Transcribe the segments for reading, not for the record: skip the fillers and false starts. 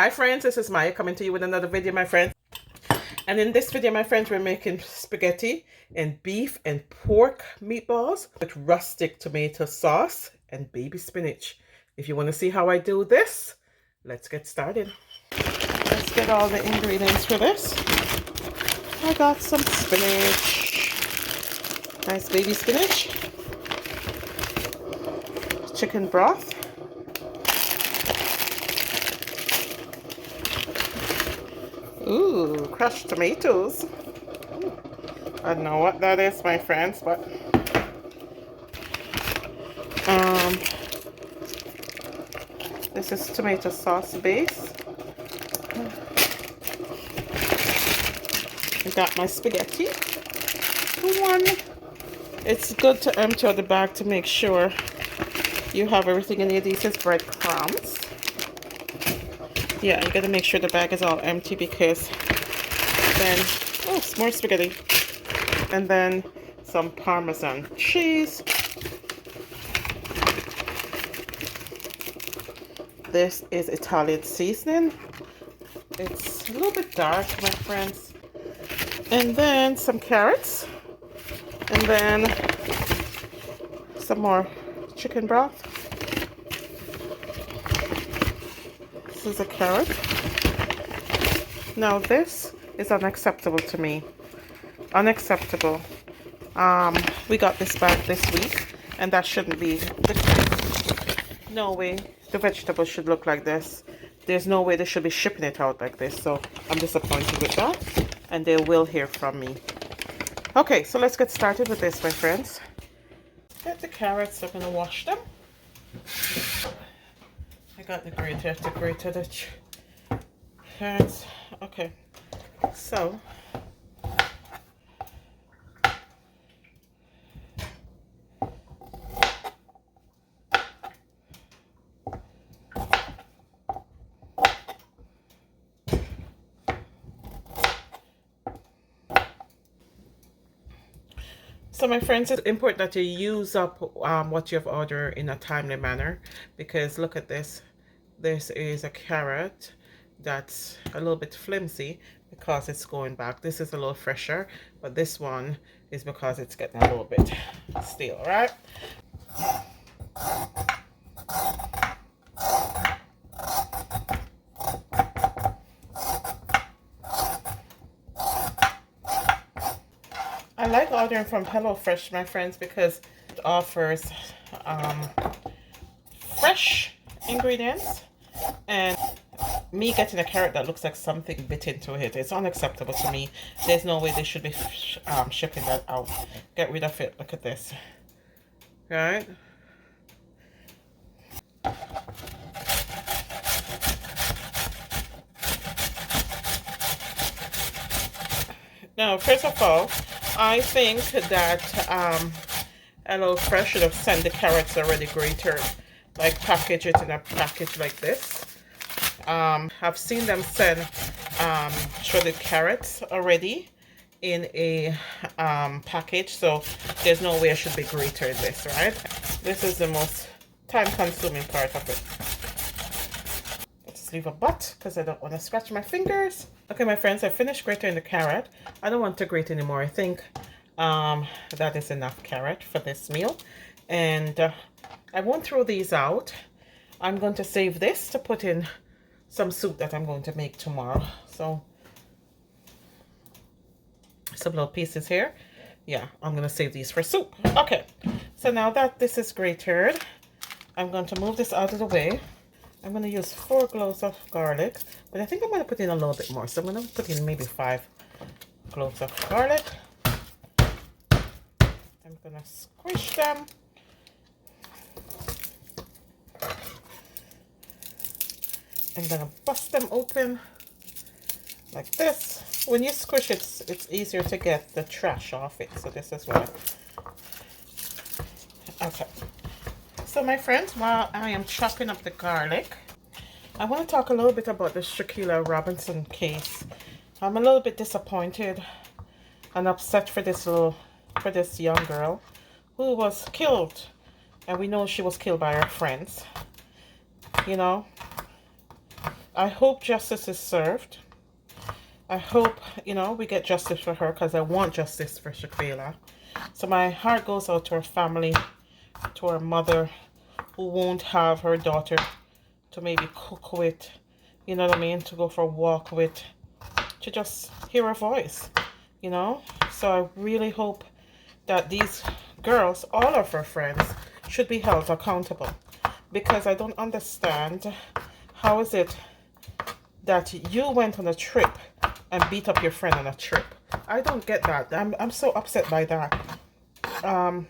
Hi friends, this is Maya coming to you with another video, my friends. And in this video, my friends, we're making spaghetti and beef and pork meatballs with rustic tomato sauce and baby spinach. If you want to see how I do this, let's get started. Let's get all the ingredients for this. I got some spinach, nice baby spinach, chicken broth, ooh, crushed tomatoes. I don't know what that is, my friends, but this is tomato sauce base. I got my spaghetti. It's good to empty out the bag to make sure you have everything you need. These is breadcrumbs. Yeah, you gotta make sure the bag is all empty because then, oh, it's more spaghetti. And then some Parmesan cheese. This is Italian seasoning. It's a little bit dark, my friends. And then some carrots. And then some more chicken broth. This is a carrot. Now this is unacceptable to me. Unacceptable. We got this back this week, and that shouldn't be the case. No way the vegetables should look like this. There's no way they should be shipping it out like this, so I'm disappointed with that, and they will hear from me. Okay, so let's get started with this, my friends. Get the carrots. I'm gonna wash them. I got the grater to grate the carrots. Okay, so my friends, it's important that you use up what you've ordered in a timely manner, because look at this. This is a carrot that's a little bit flimsy because it's going back. This is a little fresher, but this one is because it's getting a little bit stale, right? I like ordering from HelloFresh, my friends, because it offers fresh ingredients, and me getting a carrot that looks like something bit into it, it's unacceptable to me. There's no way they should be shipping that out. Get rid of it. Look at this. Right? Now, first of all, I think that HelloFresh should have sent the carrots already grated, like package it in a package like this. I've seen them send shredded carrots already in a package, so there's no way I should be grating this, right? This is the most time-consuming part of it. Let's leave a butt because I don't want to scratch my fingers. Okay, my friends, I finished grating the carrot. I don't want to grate anymore. I think that is enough carrot for this meal. And I won't throw these out. I'm going to save this to put in some soup that I'm going to make tomorrow. So some little pieces here. Yeah, I'm going to save these for soup. Okay, so now that this is grated, I'm going to move this out of the way. I'm going to use 4 cloves of garlic, but I think I'm going to put in a little bit more. So I'm going to put in maybe 5 cloves of garlic. I'm going to squish them. I'm going to bust them open like this. When you squish it, it's easier to get the trash off it. So this is why. Okay. So my friends, while I am chopping up the garlic, I want to talk a little bit about the Shaquilla Robinson case. I'm a little bit disappointed and upset for this young girl who was killed, and we know she was killed by her friends. You know, I hope justice is served. I hope, we get justice for her because I want justice for Shaquila. So my heart goes out to her family, to her mother who won't have her daughter to maybe cook with, to go for a walk with, to just hear her voice. So I really hope that these girls, all of her friends, should be held accountable because I don't understand how is it that you went on a trip and beat up your friend on a trip. I don't get that. I'm so upset by that. Um,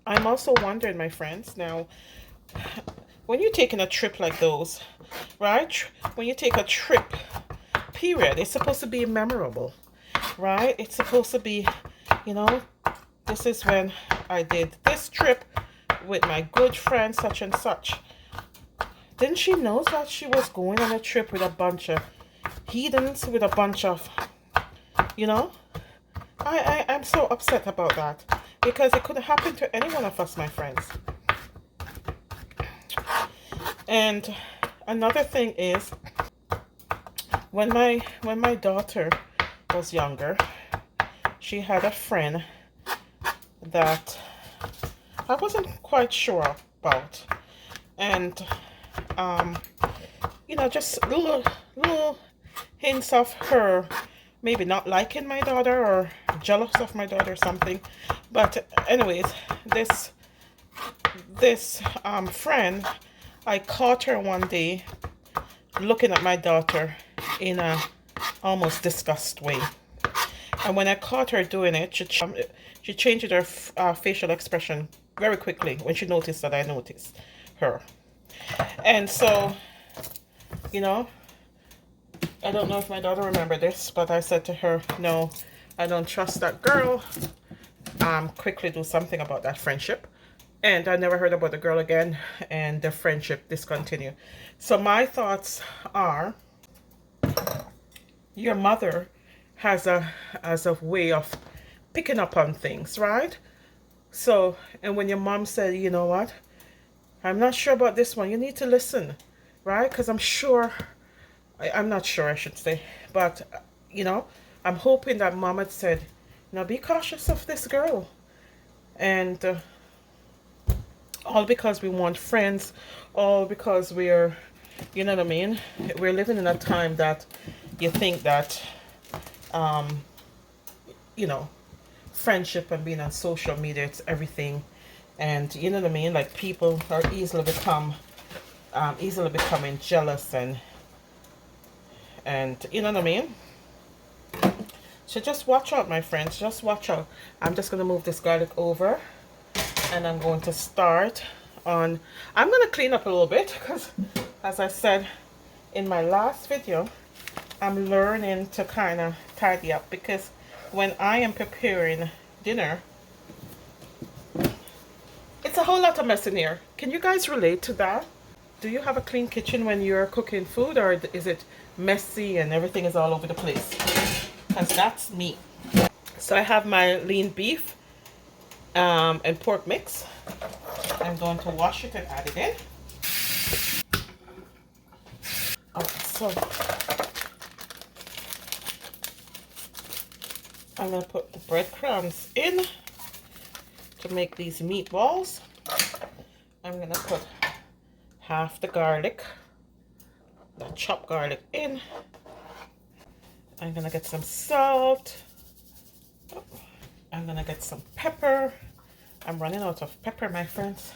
I'm also wondering, my friends, now, when you're taking a trip like those, right? When you take a trip, period, it's supposed to be memorable, right? It's supposed to be, you know, this is when I did this trip with my good friend such and such. Didn't she know that she was going on a trip with a bunch of heathens, with a bunch of, you know? I'm so upset about that because it could have happened to any one of us, my friends. And another thing is, when my daughter was younger, she had a friend that I wasn't quite sure about, and just little hints of her maybe not liking my daughter or jealous of my daughter or something. But anyways, this friend, I caught her one day looking at my daughter in a almost disgust way. And when I caught her doing it, she changed her facial expression very quickly when she noticed that I noticed her. And so, you know, I don't know if my daughter remembered this, but I said to her, no, I don't trust that girl. Quickly do something about that friendship. And I never heard about the girl again, and the friendship discontinued. So my thoughts are, your mother has a way of picking up on things, right? So, and when your mom said, you know what, I'm not sure about this one, you need to listen, right? Because I'm not sure, I should say, but I'm hoping that mom had said, be cautious of this girl. And all because we want friends, all because we're, you know what I mean? We're living in a time that you think that, um, you know, friendship and being on social media, it's everything. And you know what I mean? Like, people are easily becoming jealous and you know what I mean? So just watch out, my friends. Just watch out. I'm just going to move this garlic over. And I'm going to start on... I'm going to clean up a little bit. Because, as I said in my last video, I'm learning to kind of tidy up. Because when I am preparing dinner, it's a whole lot of mess in here. Can you guys relate to that? Do you have a clean kitchen when you're cooking food? Or is it messy and everything is all over the place? Because that's me. So I have my lean beef and pork mix. I'm going to wash it and add it in. So I'm going to put the breadcrumbs in to make these meatballs. I'm going to put half the garlic, the chopped garlic in. I'm going to get some salt. I'm going to get some pepper. I'm running out of pepper, my friends.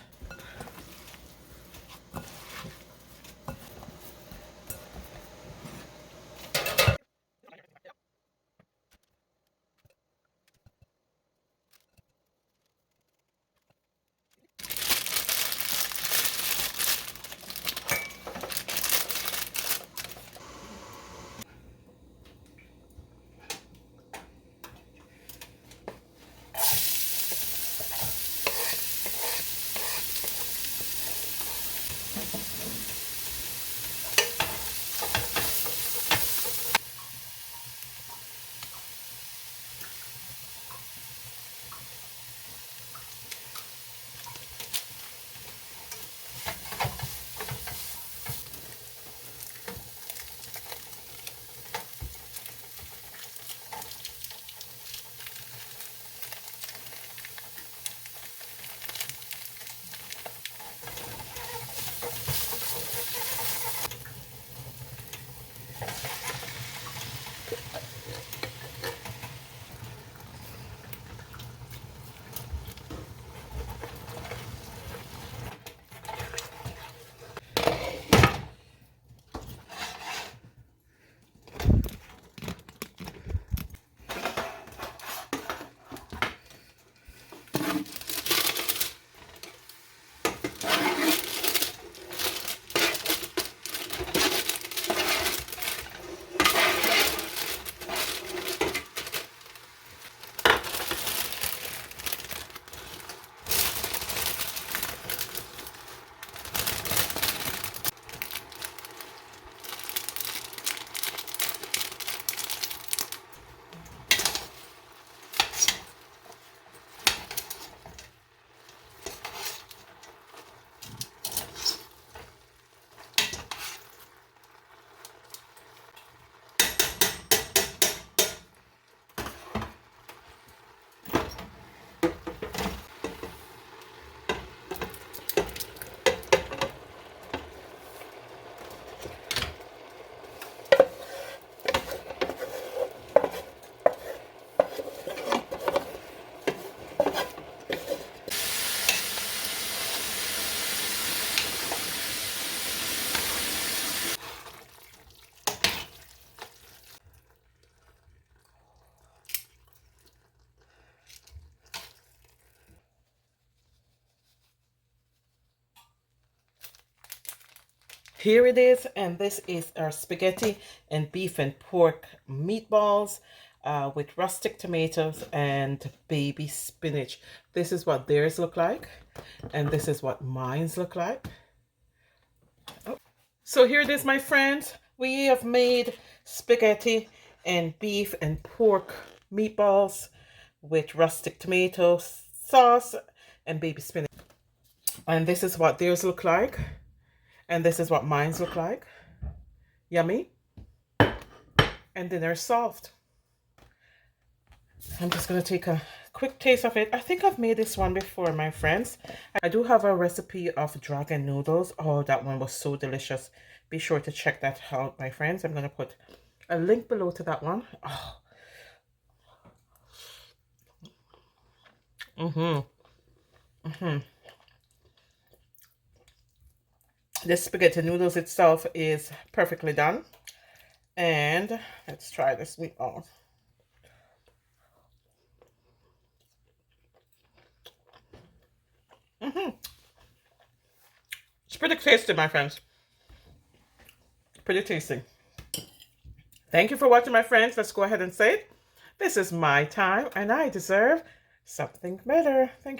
Here it is, and this is our spaghetti and beef and pork meatballs with rustic tomatoes and baby spinach. This is what theirs look like, and this is what mine's look like. Oh. So here it is, my friends. We have made spaghetti and beef and pork meatballs with rustic tomato sauce and baby spinach. And this is what theirs look like. And this is what mine's look like. Yummy. And then they're soft. I'm just going to take a quick taste of it. I think I've made this one before, my friends. I do have a recipe of dragon noodles. Oh, that one was so delicious. Be sure to check that out, my friends. I'm going to put a link below to that one. Oh. This spaghetti noodles itself is perfectly done. And let's try this meatball. It's pretty tasty, my friends. Pretty tasty. Thank you for watching, my friends. Let's go ahead and say it. This is my time, and I deserve something better. Thank you.